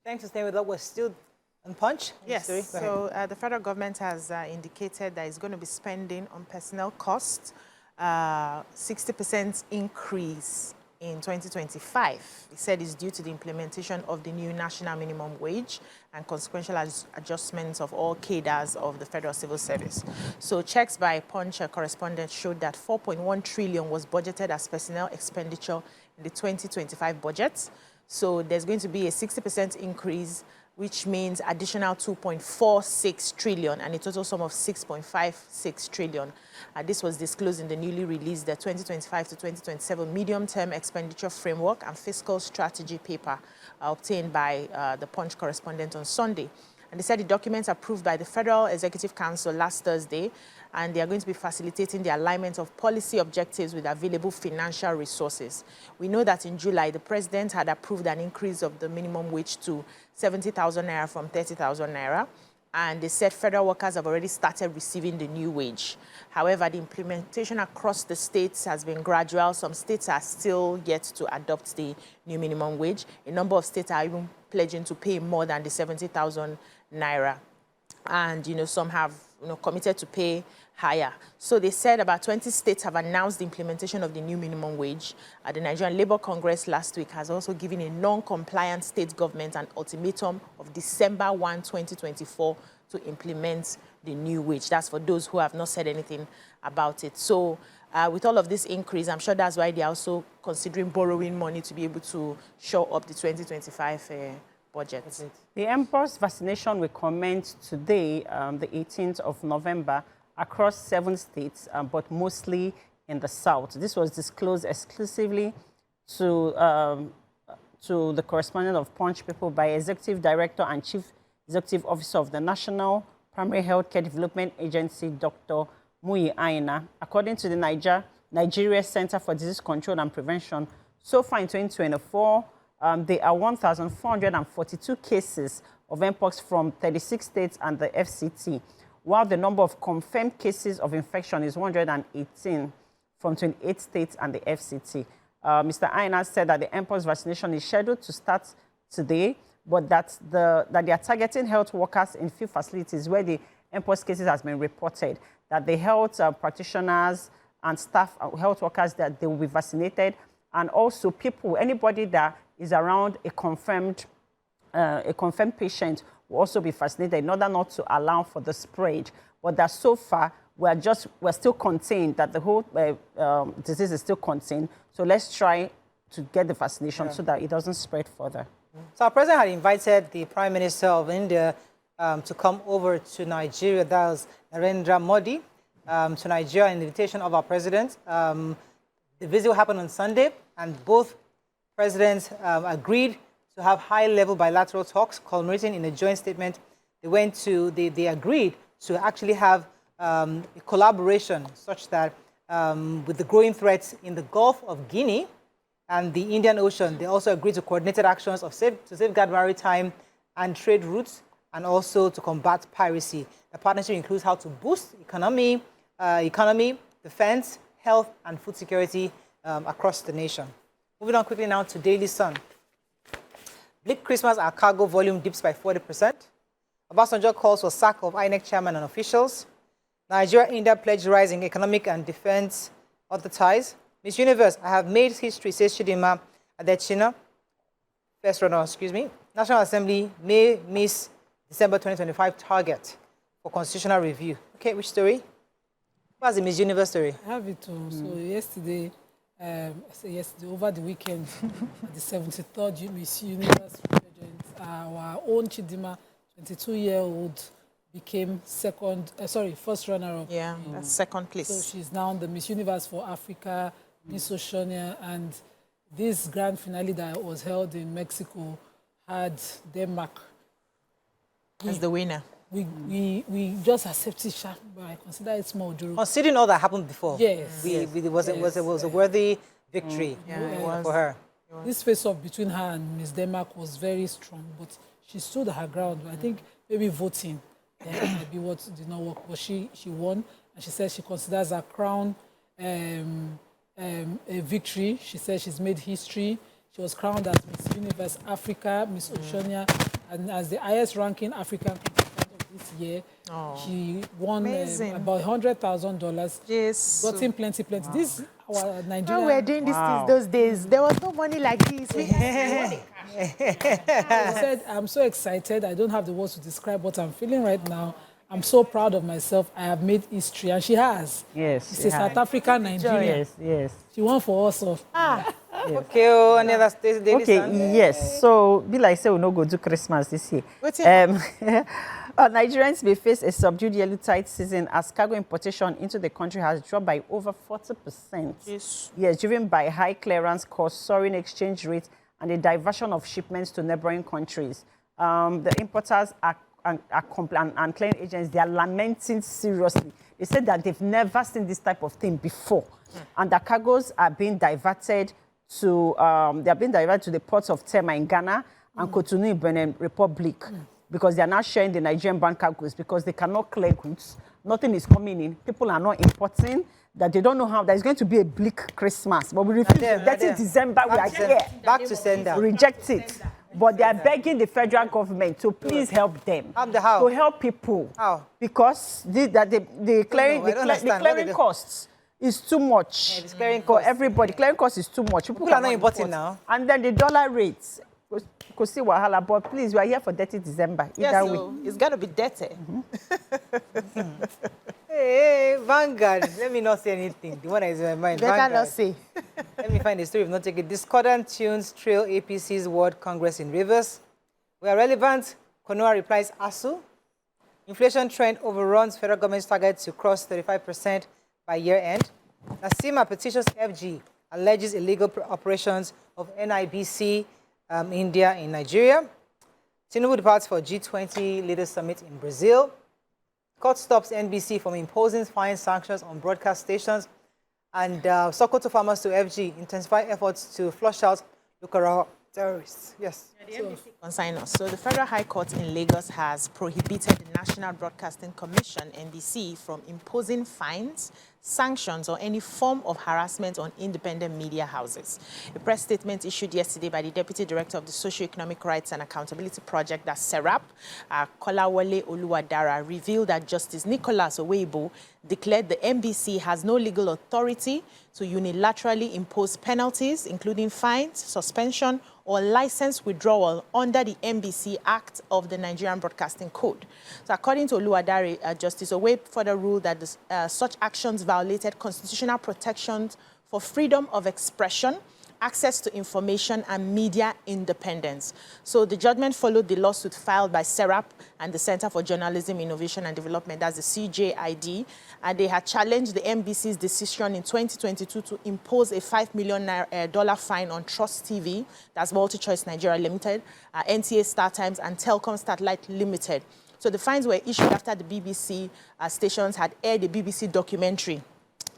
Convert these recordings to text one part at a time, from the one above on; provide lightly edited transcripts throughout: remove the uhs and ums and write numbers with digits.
Thanks for staying with us. We're still on Punch. Yes, so the federal government has indicated that it's going to be spending on personnel costs 60% increase in 2025. It said it's due to the implementation of the new national minimum wage and consequential adjustments of all cadres of the Federal Civil Service. So checks by Punch correspondents showed that 4.1 trillion was budgeted as personnel expenditure in the 2025 budget. So there's going to be a 60% increase, which means additional 2.46 trillion and a total sum of 6.56 trillion. This was disclosed in the newly released the 2025 to 2027 medium-term expenditure framework and fiscal strategy paper obtained by the Punch correspondent on Sunday. And they said the documents approved by the Federal Executive Council last Thursday, and they are going to be facilitating the alignment of policy objectives with available financial resources. We know that in July, the president had approved an increase of the minimum wage to 70,000 naira from 30,000 naira. And they said federal workers have already started receiving the new wage. However, the implementation across the states has been gradual. Some states are still yet to adopt the new minimum wage. A number of states are even pledging to pay more than the 70,000 naira. And, some have, committed to pay higher. So they said about 20 states have announced the implementation of the new minimum wage. The Nigerian Labour Congress last week has also given a non-compliant state government an ultimatum of December 1, 2024 to implement the new wage. That's for those who have not said anything about it. So with all of this increase, I'm sure that's why they're also considering borrowing money to be able to shore up the 2025 budget. The Mpox vaccination will commence today, the 18th of November, across 7 states, but mostly in the south. This was disclosed exclusively to the correspondent of Punch People by Executive Director and Chief Executive Officer of the National Primary Healthcare Development Agency, Dr. Muyi Aina. According to the Nigeria Center for Disease Control and Prevention, so far in 2024, there are 1,442 cases of Mpox from 36 states and the FCT, while the number of confirmed cases of infection is 118 from 28 states and the FCT. Mr. Aina said that the Mpox vaccination is scheduled to start today, but that they are targeting health workers in few facilities where the Mpox cases has been reported, that the health practitioners and staff, health workers, that they will be vaccinated, and also people, anybody that is around a confirmed patient will also be vaccinated in order not to allow for the spread. But that so far, we're still contained, that the whole disease is still contained. So let's try to get the vaccination so that it doesn't spread further. So our president had invited the Prime Minister of India to come over to Nigeria. That was Narendra Modi, to Nigeria, an invitation of our president. The visit will happen on Sunday, and both presidents agreed to have high-level bilateral talks, culminating in a joint statement. They agreed to actually have a collaboration such that with the growing threats in the Gulf of Guinea and the Indian Ocean, they also agreed to coordinated actions to safeguard maritime and trade routes, and also to combat piracy. The partnership includes how to boost economy, defense, health, and food security across the nation. Moving on quickly now to Daily Sun. Bleak Christmas, our cargo volume dips by 40%. Obasanjo calls for sack of INEC chairman and officials. Nigeria-India pledge rising economic and defense other ties. Miss Universe, I have made history, says Chidima Adechina. First runner, National Assembly may miss December 2025 target for constitutional review. Okay, which story? What's the Miss Universe story? I have it too. So yesterday, over the weekend, the 73rd Miss Universe pageant, our own Chidima, 22-year-old, became first runner-up. Yeah, that's second place. So she's now the Miss Universe for Africa, Miss Oceania, and this grand finale that was held in Mexico had Denmark as the winner. We just accepted it, but I consider it small. Considering all that happened before, yes, it was a worthy victory for her. This face-off between her and Miss Denmark was very strong, but she stood her ground. I think maybe voting might be what did not work, but she won, and she said she considers her crown a victory. She said she's made history. She was crowned as Miss Universe Africa, Miss Oceania, and as the highest-ranking African contestant of this year. She won about $100,000. Yes. Gotten plenty. This our Nigerian. When we were doing these things those days, there was no money like this. I said, I'm so excited. I don't have the words to describe what I'm feeling right now. I'm so proud of myself. I have made history, and she has. Yes. She's a South African Nigerian. Yes. She won for us all. Yes. Okay, any other states? Okay, yes. So, be like say we no go do Christmas this year. Nigerians may face a subdued yellow tide season as cargo importation into the country has dropped by over 40%. Yes, driven by high clearance costs, soaring exchange rates, and the diversion of shipments to neighboring countries. The importers and clearing agents, they are lamenting seriously. They said that they've never seen this type of thing before, and the cargoes are being diverted to the ports of Tema in Ghana and Cotonou in Benin Republic, because they are now sharing the Nigerian bound cargoes because they cannot clear goods. Nothing is coming in. People are not importing. That they don't know how. There's going to be a bleak Christmas, but we refuse. That is December. We are here. Back to sender. Reject it. But they are begging the federal government to please help them. To help people. How? Because the clearing costs is too much for everybody. Clearing costs is too much. People are not importing now. And then the dollar rates. Could see wahala, but please, we are here for dirty December. Either way. It's going to be dirty. Hey, Vanguard. Let me not say anything. The one that is in my mind. Better not say. Let me find the story. If not take it. Discordant tunes trail APC's World Congress in Rivers. Where relevant, Konoa replies ASU. Inflation trend overruns federal government's target to cross 35% by year end. NACCIMA petitions FG, alleges illegal operations of NIBC India in Nigeria. Tinubu departs for G20 Leaders Summit in Brazil. Court stops NBC from imposing fine sanctions on broadcast stations. And Sokoto farmers to FG intensify efforts to flush out local terrorists. Yes. Consign us. So the Federal High Court in Lagos has prohibited the National Broadcasting Commission, NBC, from imposing fines, sanctions, or any form of harassment on independent media houses. A press statement issued yesterday by the Deputy Director of the Socio-Economic Rights and Accountability Project, that's SERAP, Kolawole Oluwadara, revealed that Justice Nicholas Oweibo declared the NBC has no legal authority to unilaterally impose penalties, including fines, suspension, or license withdrawal under the NBC Act of the Nigerian Broadcasting Code. So according to Oluwadare, Justice Oweibo further ruled that such actions violated constitutional protections for freedom of expression, access to information, and media independence. So the judgment followed the lawsuit filed by SERAP and the Center for Journalism, Innovation and Development, that's the CJID, and they had challenged the NBC's decision in 2022 to impose a $5 million fine on Trust TV, that's MultiChoice Nigeria Limited, NTA Star Times, and Telcom Starlight Limited. So the fines were issued after the BBC stations had aired a BBC documentary,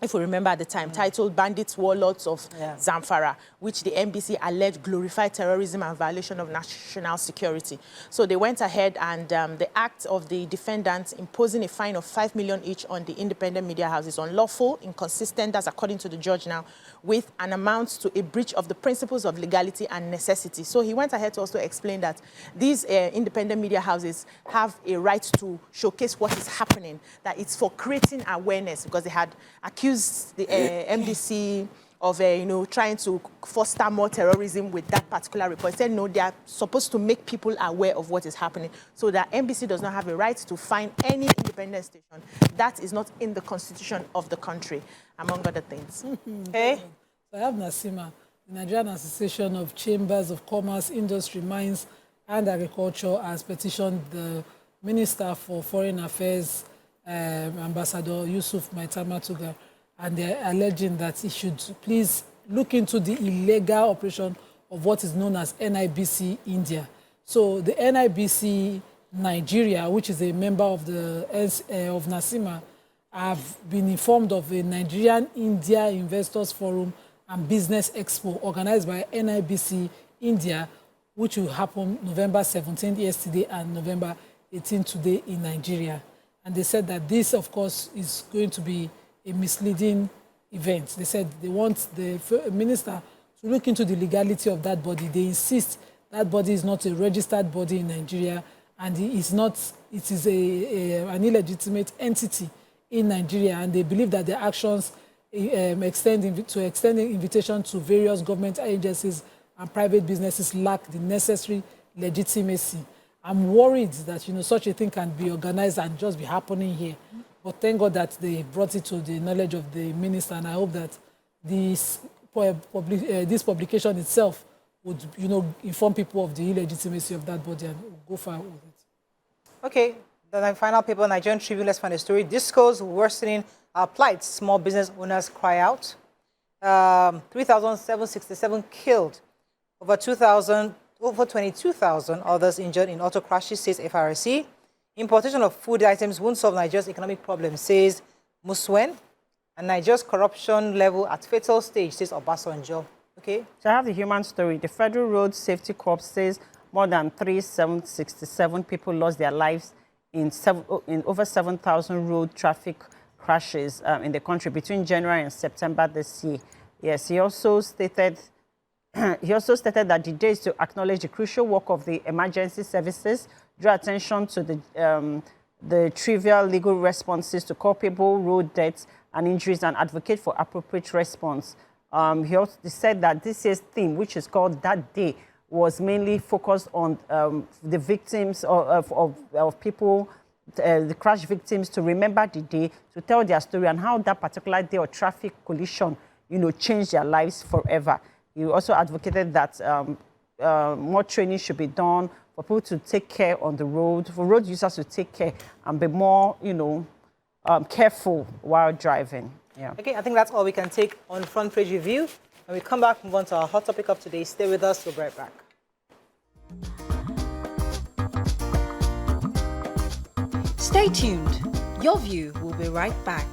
if we remember at the time, titled Bandits, Warlords of Zamfara, which the NBC alleged glorified terrorism and violation of national security. So they went ahead and the act of the defendants imposing a fine of $5 million each on the independent media houses unlawful, inconsistent, that's according to the judge now, with an amount to a breach of the principles of legality and necessity. So he went ahead to also explain that these independent media houses have a right to showcase what is happening, that it's for creating awareness, because they had accused the NBC of trying to foster more terrorism with that particular report. He said, no, they are supposed to make people aware of what is happening, so that NBC does not have a right to fine any independent station. That is not in the constitution of the country, among other things. Hey? So I have NACCIMA, the Nigerian Association of Chambers of Commerce, Industry, Mines and Agriculture, has petitioned the Minister for Foreign Affairs, Ambassador Yusuf Maitama Tuga, and they're alleging that he should please look into the illegal operation of what is known as NIBC India. So the NIBC Nigeria, which is a member of the of NACCIMA, have been informed of a Nigerian India Investors Forum and Business Expo organized by NIBC India, which will happen November 17th yesterday and November 18th today in Nigeria. And they said that this, of course, is going to be a misleading event. They said they want the minister to look into the legality of that body. They insist that body is not a registered body in Nigeria, and it is an illegitimate entity in Nigeria, and they believe that their actions extend invitation to various government agencies and private businesses lack the necessary legitimacy. I'm worried that such a thing can be organized and just be happening here. But thank God that they brought it to the knowledge of the minister, and I hope that this publication itself would inform people of the illegitimacy of that body and go forward with it. Okay, the final paper, Nigerian Tribune, let's find a story. Discos worsening our plight. Small business owners cry out. 3,767 killed. Over 22,000 others injured in auto crashes, says FRC. Importation of food items won't solve Nigeria's economic problem, says Muswen. And Nigeria's corruption level at fatal stage, says Obasanjo. Okay. So I have the human story. The Federal Road Safety Corps says more than 3,767 people lost their lives in over 7,000 road traffic crashes in the country between January and September this year. Yes, he also stated that the day is to acknowledge the crucial work of the emergency services, draw attention to the trivial legal responses to culpable road deaths and injuries, and advocate for appropriate response. He also said that this year's theme, which is called That Day, was mainly focused on the victims of people, the crash victims, to remember the day, to tell their story and how that particular day or traffic collision, changed their lives forever. He also advocated that more training should be done for people to take care on the road, for road users to take care and be more, careful while driving. Yeah. Okay, I think that's all we can take on Front Page Review. When we come back, move on to our hot topic of today. Stay with us. We'll be right back. Stay tuned. Your View will be right back.